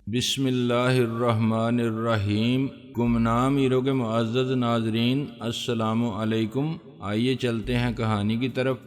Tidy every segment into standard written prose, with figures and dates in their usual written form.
بسم اللہ الرحمن الرحیم۔ گمنام ہیرو کے معزز ناظرین، السلام علیکم۔ آئیے چلتے ہیں کہانی کی طرف۔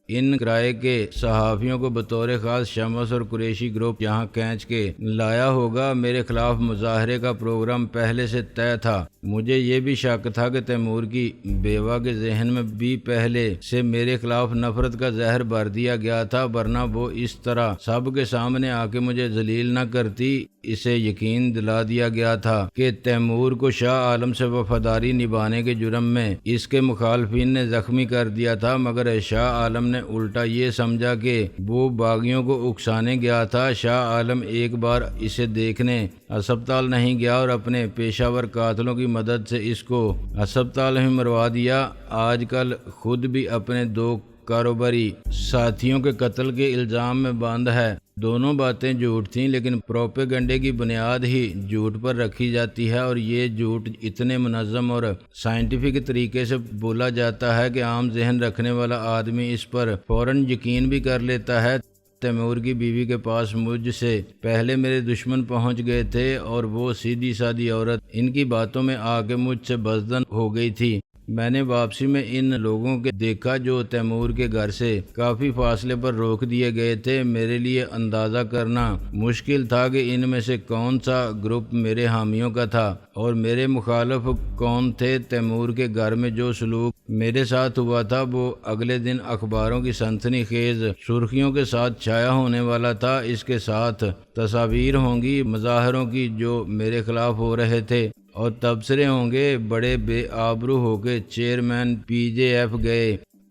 ان کرائے کے صحافیوں کو بطور خاص شمس اور قریشی گروپ یہاں کھینچ کے لایا ہوگا۔ میرے خلاف مظاہرے کا پروگرام پہلے سے طے تھا۔ مجھے یہ بھی شک تھا کہ تیمور کی بیوہ کے ذہن میں بھی پہلے سے میرے خلاف نفرت کا زہر بھر دیا گیا تھا، ورنہ وہ اس طرح سب کے سامنے آ کے مجھے ذلیل نہ کرتی۔ اسے یقین دلا دیا گیا تھا کہ تیمور کو شاہ عالم سے وفاداری نبھانے کے جرم میں اس کے مخالفین نے زخمی کر دیا تھا، مگر شاہ عالم نے الٹا یہ سمجھا کہ وہ باغیوں کو اکسانے گیا تھا۔ شاہ عالم ایک بار اسے دیکھنے ہسپتال نہیں گیا اور اپنے پیشہ ور قاتلوں کی مدد سے اس کو ہسپتال میں مروا دیا۔ آج کل خود بھی اپنے دو کاروباری ساتھیوں کے قتل کے الزام میں بند ہے۔ دونوں باتیں جھوٹ تھیں، لیکن پروپیگنڈے کی بنیاد ہی جھوٹ پر رکھی جاتی ہے، اور یہ جھوٹ اتنے منظم اور سائنٹیفک طریقے سے بولا جاتا ہے کہ عام ذہن رکھنے والا آدمی اس پر فوراً یقین بھی کر لیتا ہے۔ تیمور کی بیوی کے پاس مجھ سے پہلے میرے دشمن پہنچ گئے تھے، اور وہ سیدھی سادی عورت ان کی باتوں میں آ کے مجھ سے بزدل ہو گئی تھی۔ میں نے واپسی میں ان لوگوں کے دیکھا جو تیمور کے گھر سے کافی فاصلے پر روک دیے گئے تھے۔ میرے لیے اندازہ کرنا مشکل تھا کہ ان میں سے کون سا گروپ میرے حامیوں کا تھا اور میرے مخالف کون تھے۔ تیمور کے گھر میں جو سلوک میرے ساتھ ہوا تھا وہ اگلے دن اخباروں کی سنسنی خیز سرخیوں کے ساتھ شائع ہونے والا تھا۔ اس کے ساتھ تصاویر ہوں گی مظاہروں کی جو میرے خلاف ہو رہے تھے، اور تبصرے ہوں گے۔ بڑے بے آبرو ہو کے چیئرمین پی جے ایف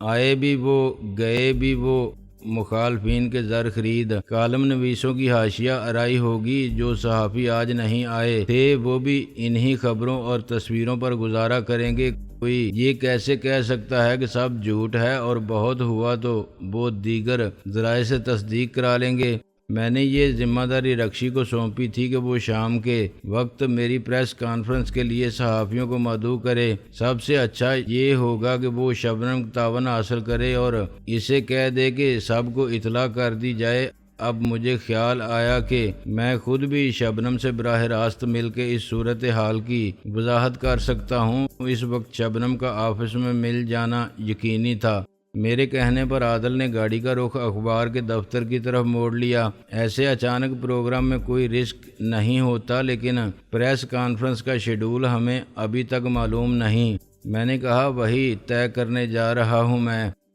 آئے بھی وہ گئے بھی وہ، مخالفین کے زر خرید، کالم نویسوں کی حاشیہ آرائی ہوگی۔ جو صحافی آج نہیں آئے تھے وہ بھی انہی خبروں اور تصویروں پر گزارا کریں گے۔ کوئی یہ کیسے کہہ سکتا ہے کہ سب جھوٹ ہے، اور بہت ہوا تو وہ دیگر ذرائع سے تصدیق کرا لیں گے۔ میں نے یہ ذمہ داری رکشی کو سونپی تھی کہ وہ شام کے وقت میری پریس کانفرنس کے لیے صحافیوں کو مدعو کرے۔ سب سے اچھا یہ ہوگا کہ وہ شبنم کا تعاون حاصل کرے اور اسے کہہ دے کہ سب کو اطلاع کر دی جائے۔ اب مجھے خیال آیا کہ میں خود بھی شبنم سے براہ راست مل کے اس صورتحال کی وضاحت کر سکتا ہوں۔ اس وقت شبنم کا آفس میں مل جانا یقینی تھا۔ میرے کہنے پر عادل نے گاڑی کا رخ اخبار کے دفتر کی طرف موڑ لیا۔ ایسے اچانک پروگرام میں کوئی رسک نہیں ہوتا، لیکن پریس کانفرنس کا شیڈول ہمیں ابھی تک معلوم نہیں۔ میں نے کہا وہی طے کرنے جا رہا ہوں۔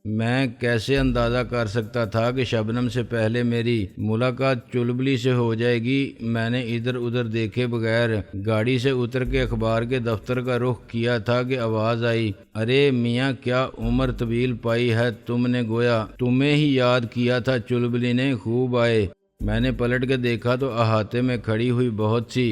میں کیسے اندازہ کر سکتا تھا کہ شبنم سے پہلے میری ملاقات چلبلی سے ہو جائے گی۔ میں نے ادھر ادھر دیکھے بغیر گاڑی سے اتر کے اخبار کے دفتر کا رخ کیا تھا کہ آواز آئی، ارے میاں کیا عمر طویل پائی ہے تم نے، گویا تمہیں ہی یاد کیا تھا چلبلی نے، خوب آئے۔ میں نے پلٹ کے دیکھا تو احاطے میں کھڑی ہوئی بہت سی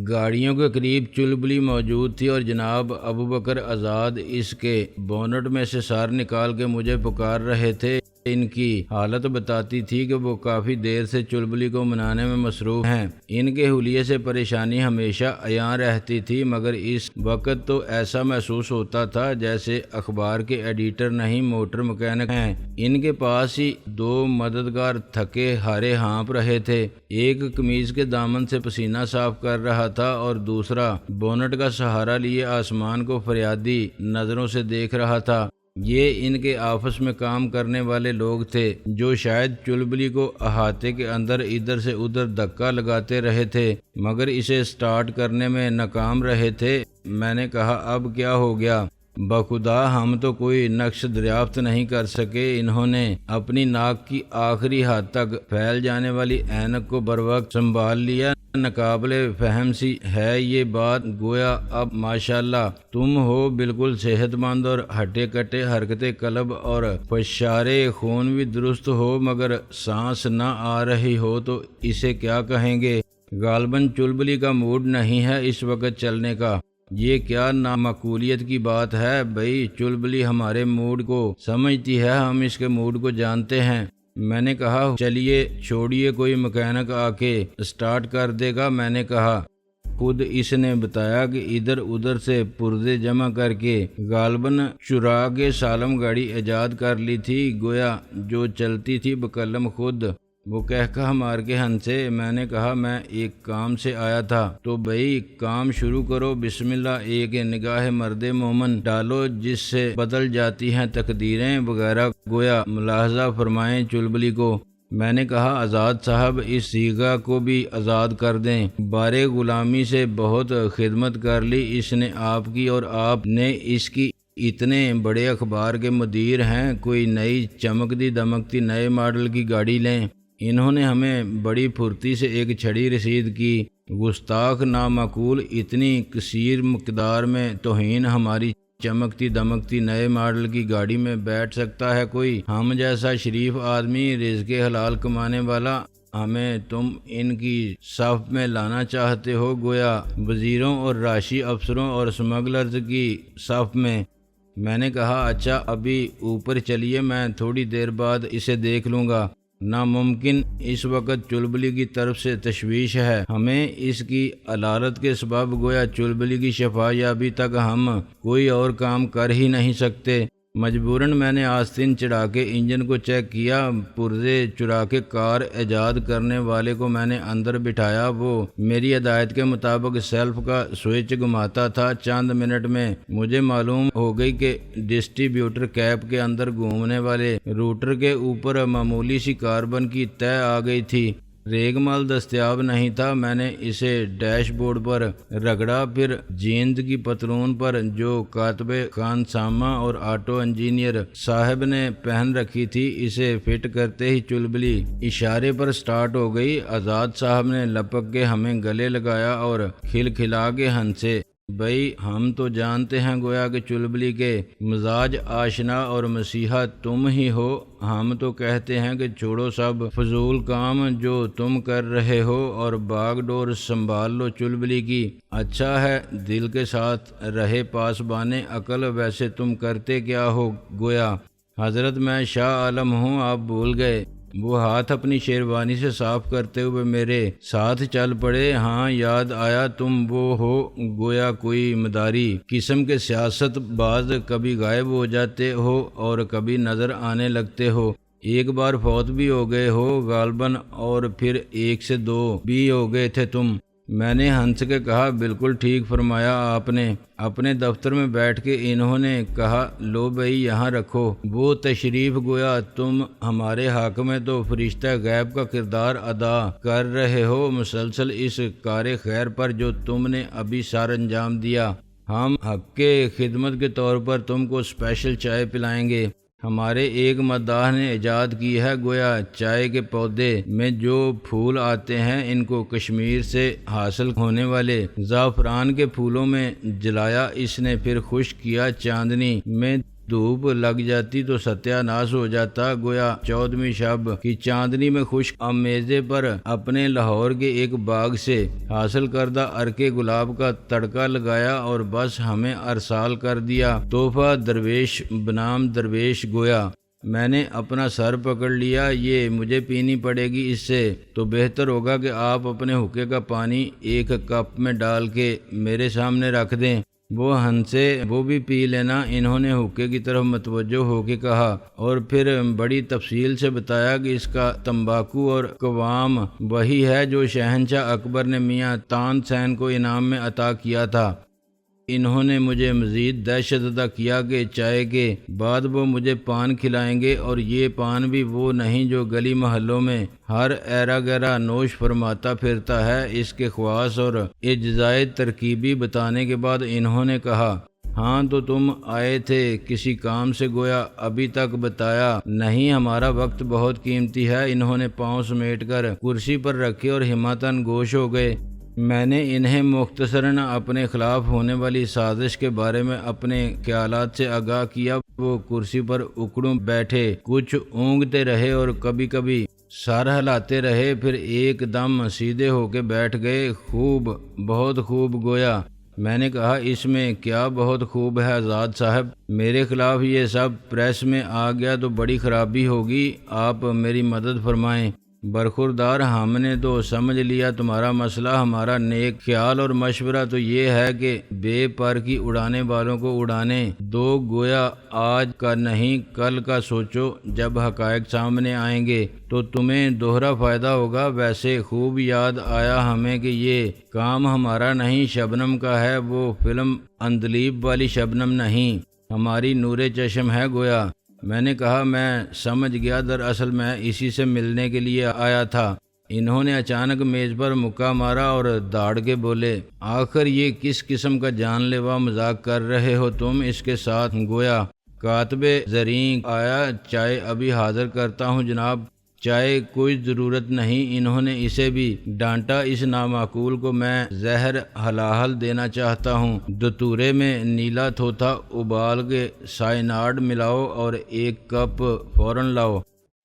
گاڑیوں کے قریب چلبلی موجود تھی، اور جناب ابوبکر آزاد اس کے بونٹ میں سے سار نکال کے مجھے پکار رہے تھے۔ ان کی حالت بتاتی تھی کہ وہ کافی دیر سے چلبلی کو منانے میں مصروف ہیں۔ ان کے حلیے سے پریشانی ہمیشہ عیاں رہتی تھی، مگر اس وقت تو ایسا محسوس ہوتا تھا جیسے اخبار کے ایڈیٹر نہیں موٹر مکینک ہیں۔ ان کے پاس ہی دو مددگار تھکے ہارے ہانپ رہے تھے۔ ایک قمیض کے دامن سے پسینہ صاف کر رہا تھا اور دوسرا بونٹ کا سہارا لیے آسمان کو فریادی نظروں سے دیکھ رہا تھا۔ یہ ان کے آفس میں کام کرنے والے لوگ تھے جو شاید چلبلی کو احاطے کے اندر ادھر سے ادھر دھکا لگاتے رہے تھے، مگر اسے سٹارٹ کرنے میں ناکام رہے تھے۔ میں نے کہا اب کیا ہو گیا؟ بخدا ہم تو کوئی نقش دریافت نہیں کر سکے۔ انہوں نے اپنی ناک کی آخری حد تک پھیل جانے والی اینک کو بروقت سنبھال لیا۔ ناقابل فہم سی ہے یہ بات، گویا اب ماشاءاللہ تم ہو بالکل صحت مند اور ہٹے کٹے، حرکت قلب اور فشار خون بھی درست ہو، مگر سانس نہ آ رہی ہو تو اسے کیا کہیں گے؟ غالباً چلبلی کا موڈ نہیں ہے اس وقت چلنے کا۔ یہ کیا نامعقولیت کی بات ہے بھئی، چلبلی ہمارے موڈ کو سمجھتی ہے، ہم اس کے موڈ کو جانتے ہیں۔ میں نے کہا چلیے چھوڑیے، کوئی مکینک آ کے سٹارٹ کر دے گا۔ میں نے کہا خود اس نے بتایا کہ ادھر ادھر سے پرزے جمع کر کے غالباً چرا کے سالم گاڑی ایجاد کر لی تھی، گویا جو چلتی تھی بقلم خود وہ کہہ مار کے ہنسے۔ میں نے کہا میں ایک کام سے آیا تھا۔ تو بھائی کام شروع کرو، بسم اللہ، ایک نگاہ مرد مومن ڈالو جس سے بدل جاتی ہیں تقدیریں وغیرہ، گویا ملاحظہ فرمائیں چلبلی کو۔ میں نے کہا آزاد صاحب اس سیغہ کو بھی آزاد کر دیں، بارے غلامی سے بہت خدمت کر لی اس نے آپ کی، اور آپ نے اس کی، اتنے بڑے اخبار کے مدیر ہیں، کوئی نئی چمکتی دمکتی نئے ماڈل کی گاڑی لیں۔ انہوں نے ہمیں بڑی پھرتی سے ایک چھڑی رسید کی۔ گستاخ نامعقول، اتنی کثیر مقدار میں توہین، ہماری چمکتی دمکتی نئے ماڈل کی گاڑی میں بیٹھ سکتا ہے کوئی؟ ہم جیسا شریف آدمی، رزق حلال کمانے والا، ہمیں تم ان کی صف میں لانا چاہتے ہو، گویا وزیروں اور راشی افسروں اور اسمگلرز کی صف میں۔ میں نے کہا اچھا ابھی اوپر چلیے، میں تھوڑی دیر بعد اسے دیکھ لوں گا۔ ناممکن، اس وقت چلبلی کی طرف سے تشویش ہے ہمیں اس کی علالت کے سبب، گویا چلبلی کی شفا یابی تک ہم کوئی اور کام کر ہی نہیں سکتے۔ مجبوراً میں نے آستین چڑھا کے انجن کو چیک کیا، پرزے چرا کے کار ایجاد کرنے والے کو میں نے اندر بٹھایا، وہ میری ہدایت کے مطابق سیلف کا سوئچ گھماتا تھا۔ چند منٹ میں مجھے معلوم ہو گئی کہ ڈسٹریبیوٹر کیپ کے اندر گھومنے والے روٹر کے اوپر معمولی سی کاربن کی تہ آ گئی تھی۔ ریگ مال دستیاب نہیں تھا۔ میں نے اسے ڈیش بورڈ پر رگڑا، پھر جیند کی پتلون پر جو کاتب خانسامہ اور آٹو انجینئر صاحب نے پہن رکھی تھی، اسے فٹ کرتے ہی چلبلی اشارے پر سٹارٹ ہو گئی۔ آزاد صاحب نے لپک کے ہمیں گلے لگایا اور کھلکھلا کے ہنسے۔ بھائی ہم تو جانتے ہیں گویا کہ چلبلی کے مزاج آشنا اور مسیحا تم ہی ہو۔ ہم تو کہتے ہیں کہ چھوڑو سب فضول کام جو تم کر رہے ہو اور باغ ڈور سنبھال لو چلبلی کی۔ اچھا ہے دل کے ساتھ رہے پاسبانے عقل، ویسے تم کرتے کیا ہو؟ گویا حضرت میں شاہ عالم ہوں، آپ بھول گئے؟ وہ ہاتھ اپنی شیروانی سے صاف کرتے ہوئے میرے ساتھ چل پڑے۔ ہاں یاد آیا، تم وہ ہو گویا کوئی مداری قسم کے سیاست باز، کبھی غائب ہو جاتے ہو اور کبھی نظر آنے لگتے ہو۔ ایک بار فوت بھی ہو گئے ہو غالباً، اور پھر 1 سے 2 بھی ہو گئے تھے تم۔ میں نے ہنس کے کہا بالکل ٹھیک فرمایا آپ نے۔ اپنے دفتر میں بیٹھ کے انہوں نے کہا لو بھائی یہاں رکھو وہ تشریف، گویا تم ہمارے حق میں تو فرشتہ غیب کا کردار ادا کر رہے ہو مسلسل اس کار خیر پر جو تم نے ابھی سر انجام دیا۔ ہم حق کے خدمت کے طور پر تم کو اسپیشل چائے پلائیں گے۔ ہمارے ایک مداح نے ایجاد کی ہے، گویا چائے کے پودے میں جو پھول آتے ہیں ان کو کشمیر سے حاصل ہونے والے زعفران کے پھولوں میں جلایا اس نے، پھر خشک کیا، چاندنی میں دھوپ لگ جاتی تو ستیہ ناش ہو جاتا، گویا 14ویں شب کی چاندنی میں خشک امیزے پر اپنے لاہور کے ایک باغ سے حاصل کردہ عرق گلاب کا تڑکا لگایا اور بس ہمیں ارسال کر دیا، تحفہ درویش بنام درویش۔ گویا میں نے اپنا سر پکڑ لیا، یہ مجھے پینی پڑے گی، اس سے تو بہتر ہوگا کہ آپ اپنے حقے کا پانی ایک کپ میں ڈال کے میرے سامنے رکھ دیں۔ وہ ہنسے، وہ بھی پی لینا، انہوں نے حقے کی طرف متوجہ ہو کے کہا، اور پھر بڑی تفصیل سے بتایا کہ اس کا تمباکو اور قوام وہی ہے جو شہنشاہ اکبر نے میاں تان سین کو انعام میں عطا کیا تھا۔ انہوں نے مجھے مزید دہشت زدہ کیا کہ چائے کے بعد وہ مجھے پان کھلائیں گے، اور یہ پان بھی وہ نہیں جو گلی محلوں میں ہر ایرا گیرا نوش فرماتا پھرتا ہے۔ اس کے خواص اور اجزائے ترکیبی بتانے کے بعد انہوں نے کہا ہاں تو تم آئے تھے کسی کام سے؟ گویا ابھی تک بتایا نہیں، ہمارا وقت بہت قیمتی ہے۔ انہوں نے پاؤں سمیٹ کر کرسی پر رکھے اور ہمتاً گوش ہو گئے۔ میں نے انہیں مختصراً اپنے خلاف ہونے والی سازش کے بارے میں اپنے خیالات سے آگاہ کیا۔ وہ کرسی پر اکڑوں بیٹھے، کچھ اونگتے رہے اور کبھی کبھی سر ہلاتے رہے، پھر ایک دم سیدھے ہو کے بیٹھ گئے۔ خوب، بہت خوب۔ گویا میں نے کہا اس میں کیا بہت خوب ہے آزاد صاحب؟ میرے خلاف یہ سب پریس میں آ گیا تو بڑی خرابی ہوگی، آپ میری مدد فرمائیں۔ برخوردار ہم نے تو سمجھ لیا تمہارا مسئلہ، ہمارا نیک خیال اور مشورہ تو یہ ہے کہ بے پر کی اڑانے والوں کو اڑانے دو، گویا آج کا نہیں کل کا سوچو، جب حقائق سامنے آئیں گے تو تمہیں دوہرا فائدہ ہوگا۔ ویسے خوب یاد آیا ہمیں کہ یہ کام ہمارا نہیں، شبنم کا ہے، وہ فلم اندلیب والی شبنم نہیں، ہماری نور چشم ہے گویا۔ میں نے کہا میں سمجھ گیا، دراصل میں اسی سے ملنے کے لیے آیا تھا۔ انہوں نے اچانک میز پر مکہ مارا اور داڑ کے بولے، آخر یہ کس قسم کا جان لیوا مذاق کر رہے ہو تم اس کے ساتھ؟ گویا کاتب زریں آیا، چائے ابھی حاضر کرتا ہوں جناب۔ چائے کوئی ضرورت نہیں، انہوں نے اسے بھی ڈانٹا، اس نامعقول کو میں زہر ہلاہل دینا چاہتا ہوں۔ دتورے میں نیلا تھوتھا ابال کے سائنائڈ ملاؤ اور ایک کپ فوراً لاؤ۔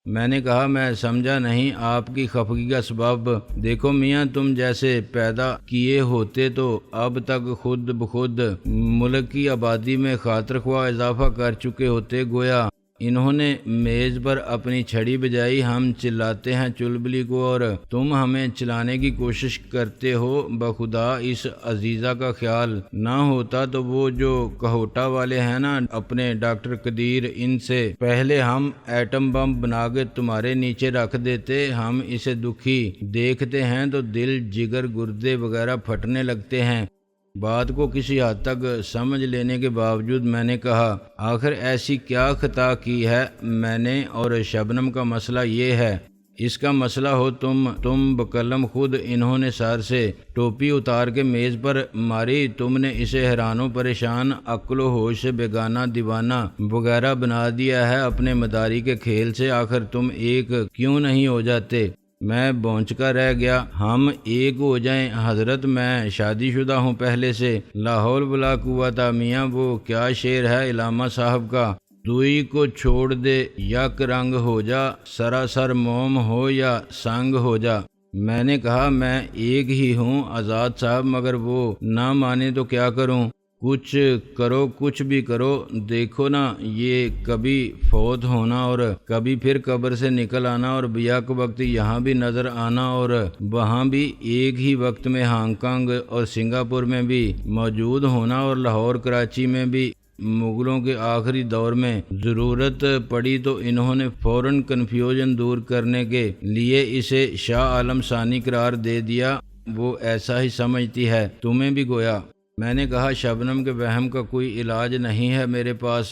میں نے کہا میں سمجھا نہیں آپ کی خفگی کا سبب۔ دیکھو میاں، تم جیسے پیدا کیے ہوتے تو اب تک خود بخود ملک کی آبادی میں خاطر خواہ اضافہ کر چکے ہوتے۔ گویا انہوں نے میز پر اپنی چھڑی بجائی، ہم چلاتے ہیں چلبلی کو اور تم ہمیں چلانے کی کوشش کرتے ہو۔ بخدا اس عزیزہ کا خیال نہ ہوتا تو وہ جو کہوٹا والے ہیں نا اپنے ڈاکٹر قدیر، ان سے پہلے ہم ایٹم بم بنا کے تمہارے نیچے رکھ دیتے۔ ہم اسے دکھی دیکھتے ہیں تو دل، جگر، گردے وغیرہ پھٹنے لگتے ہیں۔ بات کو کسی حد تک سمجھ لینے کے باوجود میں نے کہا، آخر ایسی کیا خطا کی ہے میں نے؟ اور شبنم کا مسئلہ یہ ہے، اس کا مسئلہ ہو تم بقلم خود۔ انہوں نے سر سے ٹوپی اتار کے میز پر ماری، تم نے اسے حیران و پریشان، عقل و ہوش سے بیگانہ، دیوانہ وغیرہ بنا دیا ہے اپنے مداری کے کھیل سے۔ آخر تم ایک کیوں نہیں ہو جاتے؟ میں بونچکا رہ گیا۔ ہم ایک ہو جائیں حضرت، میں شادی شدہ ہوں پہلے سے۔ لا حول ولا قوت۔ میاں وہ کیا شعر ہے علامہ صاحب کا، دوئی کو چھوڑ دے یک رنگ ہو جا، سراسر موم ہو یا سنگ ہو جا۔ میں نے کہا میں ایک ہی ہوں آزاد صاحب، مگر وہ نہ مانے تو کیا کروں؟ کچھ کرو، کچھ بھی کرو۔ دیکھو نا، یہ کبھی فوت ہونا اور کبھی پھر قبر سے نکل آنا اور بیک وقت یہاں بھی نظر آنا اور وہاں بھی ایک ہی وقت میں ہانگ کانگ اور سنگاپور میں بھی موجود ہونا اور لاہور کراچی میں بھی۔ مغلوں کے آخری دور میں ضرورت پڑی تو انہوں نے فوراً کنفیوژن دور کرنے کے لیے اسے شاہ عالم ثانی قرار دے دیا۔ وہ ایسا ہی سمجھتی ہے، تمہیں بھی گویا۔ میں نے کہا شبنم کے وہم کا کوئی علاج نہیں ہے میرے پاس۔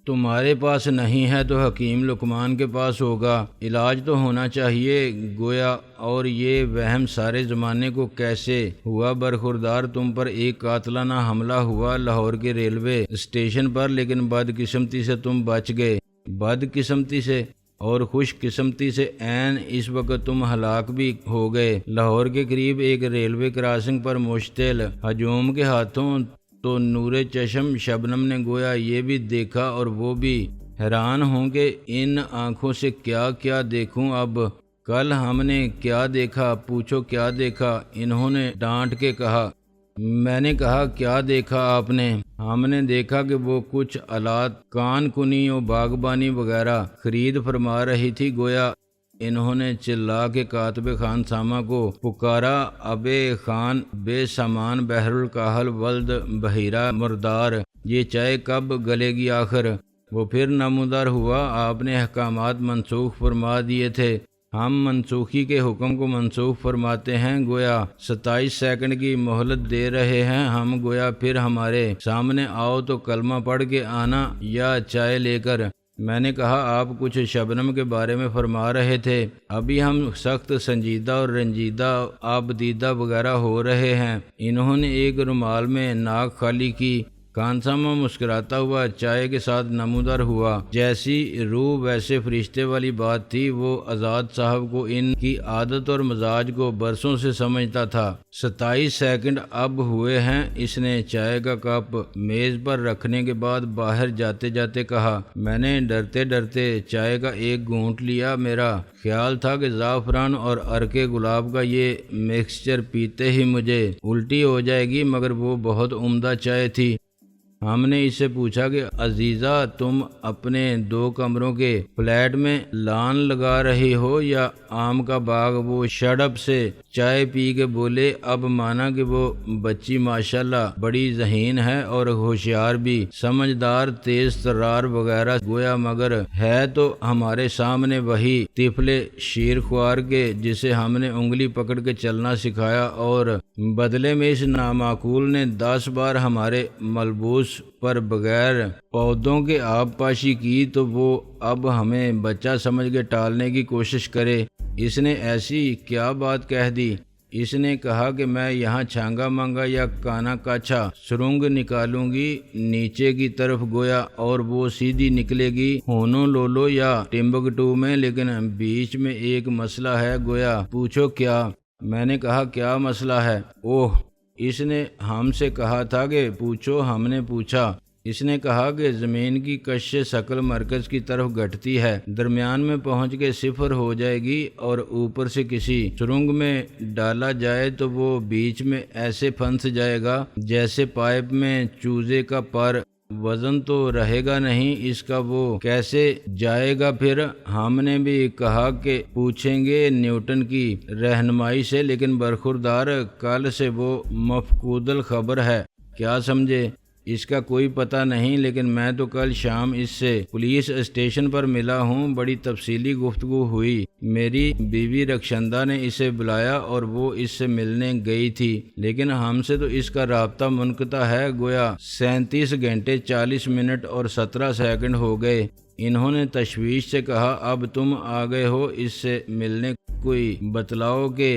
تمہارے پاس نہیں ہے تو حکیم لقمان کے پاس ہوگا، علاج تو ہونا چاہیے گویا۔ اور یہ وہم سارے زمانے کو کیسے ہوا؟ برخوردار، تم پر ایک قاتلانہ حملہ ہوا لاہور کے ریلوے اسٹیشن پر، لیکن بدقسمتی سے تم بچ گئے۔ بدقسمتی سے اور خوش قسمتی سے عین اس وقت تم ہلاک بھی ہو گئے۔ لاہور کے قریب ایک ریلوے کراسنگ پر مشتعل ہجوم کے ہاتھوں۔ تو نور چشم شبنم نے گویا یہ بھی دیکھا اور وہ بھی حیران ہوں کہ ان آنکھوں سے کیا کیا دیکھوں اب۔ کل ہم نے کیا دیکھا؟ پوچھو کیا دیکھا؟ انہوں نے ڈانٹ کے کہا۔ میں نے کہا کیا دیکھا آپ نے؟ ہم نے دیکھا کہ وہ کچھ آلات کان کنی و باغبانی وغیرہ خرید فرما رہی تھی گویا۔ انہوں نے چلا کے کاتب خان سامہ کو پکارا، ابے خان بے سامان بحر الکاہل ولد بحیرہ مردار، یہ چائے کب گلے گی آخر؟ وہ پھر نمودار ہوا، آپ نے احکامات منسوخ فرما دیے تھے، ہم منسوخی کے حکم کو منسوخ فرماتے ہیں، گویا 27 سیکنڈ کی مہلت دے رہے ہیں ہم، گویا پھر ہمارے سامنے آؤ تو کلمہ پڑھ کے آنا یا چائے لے کر۔ میں نے کہا آپ کچھ شبنم کے بارے میں فرما رہے تھے، ابھی ہم سخت سنجیدہ اور رنجیدہ آبدیدہ وغیرہ ہو رہے ہیں۔ انہوں نے ایک رومال میں ناک خالی کی۔ خانسامہ مسکراتا ہوا چائے کے ساتھ نمودار ہوا، جیسی روح ویسے فرشتے والی بات تھی۔ وہ آزاد صاحب کو ان کی عادت اور مزاج کو برسوں سے سمجھتا تھا۔ 27 سیکنڈ اب ہوئے ہیں۔ اس نے چائے کا کپ میز پر رکھنے کے بعد باہر جاتے جاتے کہا، میں نے ڈرتے ڈرتے چائے کا ایک گھونٹ لیا، میرا خیال تھا کہ زعفران اور عرق گلاب کا یہ مکسچر پیتے ہی مجھے الٹی ہو جائے گی، مگر وہ بہت عمدہ چائے تھی۔ ہم نے اس سے پوچھا کہ عزیزہ تم اپنے 2 کمروں کے فلیٹ میں لان لگا رہی ہو یا آم کا باغ؟ وہ شڑپ سے چائے پی کے بولے، اب مانا کہ وہ بچی ماشاءاللہ بڑی ذہین ہے اور ہوشیار بھی، سمجھدار، تیز ترار وغیرہ گویا، مگر ہے تو ہمارے سامنے وہی طفل شیر خوار کے جسے ہم نے انگلی پکڑ کے چلنا سکھایا، اور بدلے میں اس نامعقول نے 10 بار ہمارے ملبوس پر بغیر پودوں کے آب پاشی کی، تو وہ اب ہمیں بچہ سمجھ کے ٹالنے کی کوشش کرے۔ اس نے ایسی کیا بات کہہ دی؟ اس نے کہا کہ میں یہاں چھانگا مانگا یا کانا کاچھا سرنگ نکالوں گی نیچے کی طرف گویا، اور وہ سیدھی نکلے گی ہونولولو یا ٹمبکٹو میں، لیکن بیچ میں ایک مسئلہ ہے گویا۔ پوچھو کیا؟ میں نے کہا کیا مسئلہ ہے؟ اوہ، اس نے ہم سے کہا تھا کہ پوچھو۔ ہم نے پوچھا۔ اس نے کہا کہ زمین کی کش ثقل مرکز کی طرف گھٹتی ہے، درمیان میں پہنچ کے 0 ہو جائے گی، اور اوپر سے کسی سرنگ میں ڈالا جائے تو وہ بیچ میں ایسے پھنس جائے گا جیسے پائپ میں چوزے کا پر۔ وزن تو رہے گا نہیں اس کا، وہ کیسے جائے گا پھر؟ ہم نے بھی کہا کہ پوچھیں گے نیوٹن کی رہنمائی سے، لیکن برخوردار کل سے وہ مفقود الخبر ہے، کیا سمجھے؟ اس کا کوئی پتہ نہیں، لیکن میں تو کل شام اس سے پولیس اسٹیشن پر ملا ہوں، بڑی تفصیلی گفتگو ہوئی۔ میری بیوی رخشندہ نے اسے بلایا اور وہ اس سے ملنے گئی تھی، لیکن ہم سے تو اس کا رابطہ منقطع ہے گویا 37 گھنٹے 40 منٹ اور 17 سیکنڈ ہو گئے۔ انہوں نے تشویش سے کہا، اب تم آ گئے ہو اس سے ملنے، کوئی بتلاؤ کہ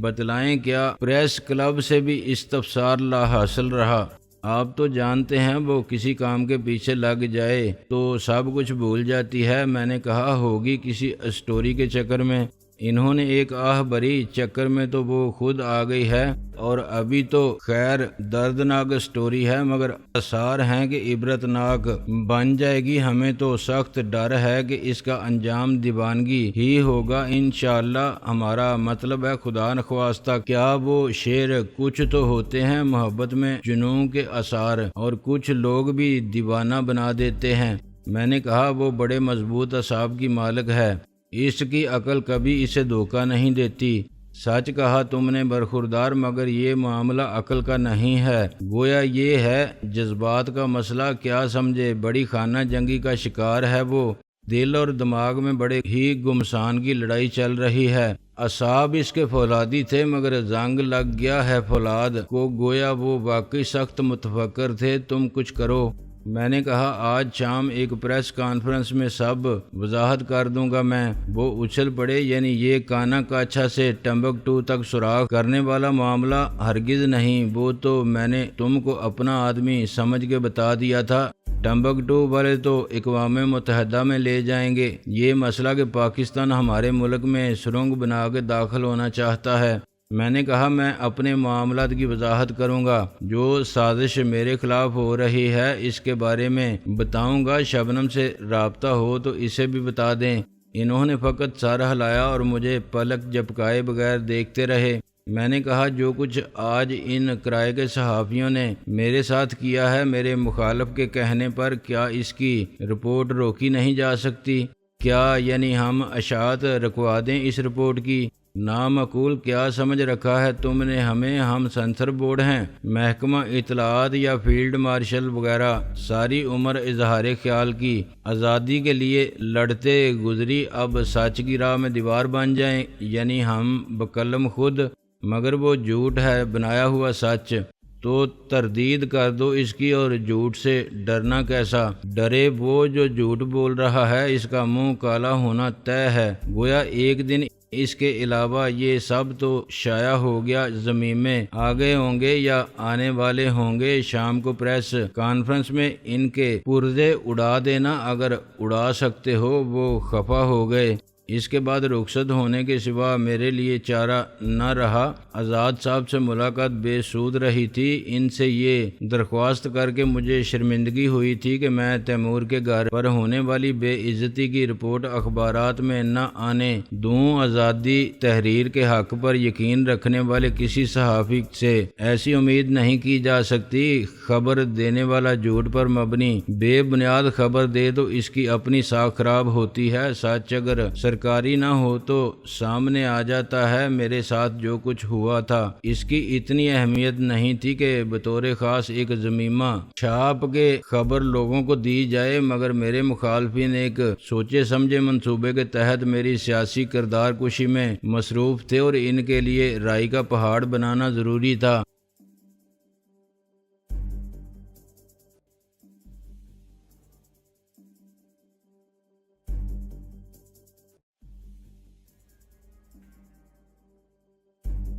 بتلائیں کیا؟ پریس کلب سے بھی استفسار لا حاصل رہا۔ آپ تو جانتے ہیں وہ کسی کام کے پیچھے لگ جائے تو سب کچھ بھول جاتی ہے۔ میں نے کہا ہوگی کسی اسٹوری کے چکر میں۔ انہوں نے ایک آہ بھری، چکر میں تو وہ خود آ گئی ہے، اور ابھی تو خیر دردناک اسٹوری ہے، مگر آثار ہیں کہ عبرت ناک بن جائے گی۔ ہمیں تو سخت ڈر ہے کہ اس کا انجام دیوانگی ہی ہوگا انشاءاللہ۔ ہمارا مطلب ہے خدا نخواستہ، کیا وہ شعر کچھ تو ہوتے ہیں محبت میں جنوں کے آثار، اور کچھ لوگ بھی دیوانہ بنا دیتے ہیں۔ میں نے کہا وہ بڑے مضبوط اعصاب کی مالک ہے، اس کی عقل کبھی اسے دھوکہ نہیں دیتی۔ سچ کہا تم نے برخوردار، مگر یہ معاملہ عقل کا نہیں ہے، گویا یہ ہے جذبات کا مسئلہ، کیا سمجھے؟ بڑی خانہ جنگی کا شکار ہے وہ، دل اور دماغ میں بڑے ہی گمسان کی لڑائی چل رہی ہے۔ اعصاب اس کے فولادی تھے، مگر زنگ لگ گیا ہے فولاد کو، گویا وہ واقعی سخت متفکر تھے۔ تم کچھ کرو۔ میں نے کہا آج شام ایک پریس کانفرنس میں سب وضاحت کر دوں گا میں۔ وہ اچھل پڑے، یعنی یہ کانا کاچھا سے ٹمبکٹو تک سراغ کرنے والا معاملہ ہرگز نہیں، وہ تو میں نے تم کو اپنا آدمی سمجھ کے بتا دیا تھا۔ ٹمبکٹو والے تو اقوام متحدہ میں لے جائیں گے۔ یہ مسئلہ کہ پاکستان ہمارے ملک میں سرنگ بنا کے داخل ہونا چاہتا ہے۔ میں نے کہا میں اپنے معاملات کی وضاحت کروں گا، جو سازش میرے خلاف ہو رہی ہے اس کے بارے میں بتاؤں گا، شبنم سے رابطہ ہو تو اسے بھی بتا دیں۔ انہوں نے فقط سر ہلایا اور مجھے پلک جھپکائے بغیر دیکھتے رہے۔ میں نے کہا جو کچھ آج ان کرائے کے صحافیوں نے میرے ساتھ کیا ہے میرے مخالف کے کہنے پر، کیا اس کی رپورٹ روکی نہیں جا سکتی؟ کیا یعنی ہم اشاعت رکھوا دیں اس رپورٹ کی؟ نامعقول، کیا سمجھ رکھا ہے تم نے ہمیں؟ ہم سنسر بورڈ ہیں، محکمہ اطلاعات یا فیلڈ مارشل وغیرہ؟ ساری عمر اظہار خیال کی آزادی کے لیے لڑتے گزری، اب سچ کی راہ میں دیوار بن جائیں؟ یعنی ہم بقلم خود، مگر وہ جھوٹ ہے، بنایا ہوا سچ۔ تو تردید کر دو اس کی، اور جھوٹ سے ڈرنا کیسا؟ ڈرے وہ جو جھوٹ بول رہا ہے، اس کا منہ کالا ہونا طے ہے، گویا ایک دن اس کے علاوہ یہ سب تو شائع ہو گیا، زمین میں آ گئے ہوں گے یا آنے والے ہوں گے۔ شام کو پریس کانفرنس میں ان کے پرزے اڑا دینا، اگر اڑا سکتے ہو۔ وہ خفا ہو گئے۔ اس کے بعد رخصت ہونے کے سوا میرے لیے چارہ نہ رہا۔ آزاد صاحب سے ملاقات بے سود رہی تھی۔ ان سے یہ درخواست کر کے مجھے شرمندگی ہوئی تھی کہ میں تیمور کے گھر پر ہونے والی بے عزتی کی رپورٹ اخبارات میں نہ آنے دوں۔ آزادی تحریر کے حق پر یقین رکھنے والے کسی صحافی سے ایسی امید نہیں کی جا سکتی۔ خبر دینے والا جھوٹ پر مبنی بے بنیاد خبر دے تو اس کی اپنی ساکھ خراب ہوتی ہے۔ سچ اگر سرکاری نہ ہو تو سامنے آ جاتا ہے۔ میرے ساتھ جو کچھ ہوا تھا اس کی اتنی اہمیت نہیں تھی کہ بطور خاص ایک ضمیمہ چھاپ کے خبر لوگوں کو دی جائے، مگر میرے مخالفین ایک سوچے سمجھے منصوبے کے تحت میری سیاسی کردار کشی میں مصروف تھے اور ان کے لیے رائی کا پہاڑ بنانا ضروری تھا۔